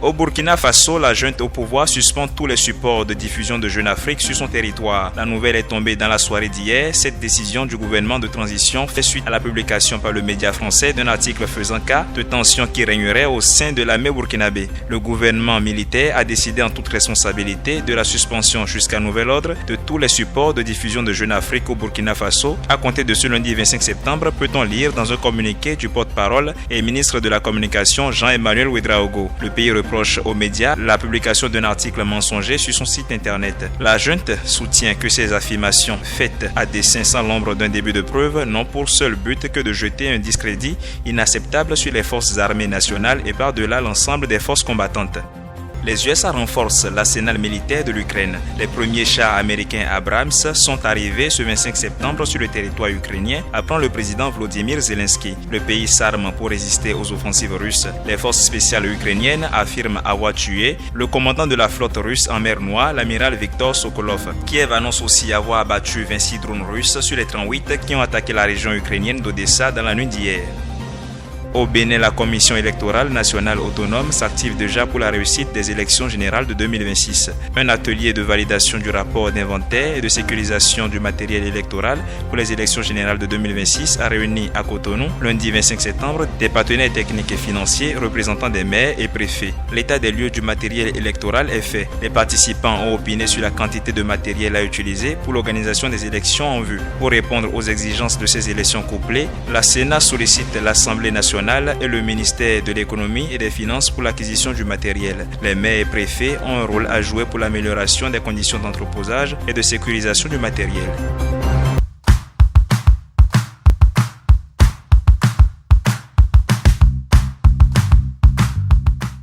Au Burkina Faso, la junte au pouvoir suspend tous les supports de diffusion de Jeune Afrique sur son territoire. La nouvelle est tombée dans la soirée d'hier. Cette décision du gouvernement de transition fait suite à la publication par le média français d'un article faisant cas de tensions qui régneraient au sein de l'armée burkinabé. Le gouvernement militaire a décidé en toute responsabilité de la suspension jusqu'à nouvel ordre de tous les supports de diffusion de Jeune Afrique au Burkina Faso. À compter de ce lundi 25 septembre, peut-on lire dans un communiqué du porte-parole et ministre de la Communication Jean-Emmanuel Ouédraogo. Le pays reproche aux médias la publication d'un article mensonger sur son site internet. La junte soutient que ces affirmations faites à dessein sans l'ombre d'un début de preuve n'ont pour seul but que de jeter un discrédit inacceptable sur les forces armées nationales et par-delà l'ensemble des forces combattantes. Les USA renforcent l'arsenal militaire de l'Ukraine. Les premiers chars américains Abrams sont arrivés ce 25 septembre sur le territoire ukrainien, apprend le président Volodymyr Zelensky. Le pays s'arme pour résister aux offensives russes. Les forces spéciales ukrainiennes affirment avoir tué le commandant de la flotte russe en mer Noire, l'amiral Viktor Sokolov. Kiev annonce aussi avoir abattu 26 drones russes sur les 38 qui ont attaqué la région ukrainienne d'Odessa dans la nuit d'hier. Au Bénin, la Commission électorale nationale autonome s'active déjà pour la réussite des élections générales de 2026. Un atelier de validation du rapport d'inventaire et de sécurisation du matériel électoral pour les élections générales de 2026 a réuni à Cotonou, lundi 25 septembre, des partenaires techniques et financiers, représentants des maires et préfets. L'état des lieux du matériel électoral est fait. Les participants ont opiné sur la quantité de matériel à utiliser pour l'organisation des élections en vue. Pour répondre aux exigences de ces élections couplées, la Sénat sollicite l'Assemblée nationale et le ministère de l'économie et des finances pour l'acquisition du matériel. Les maires et préfets ont un rôle à jouer pour l'amélioration des conditions d'entreposage et de sécurisation du matériel.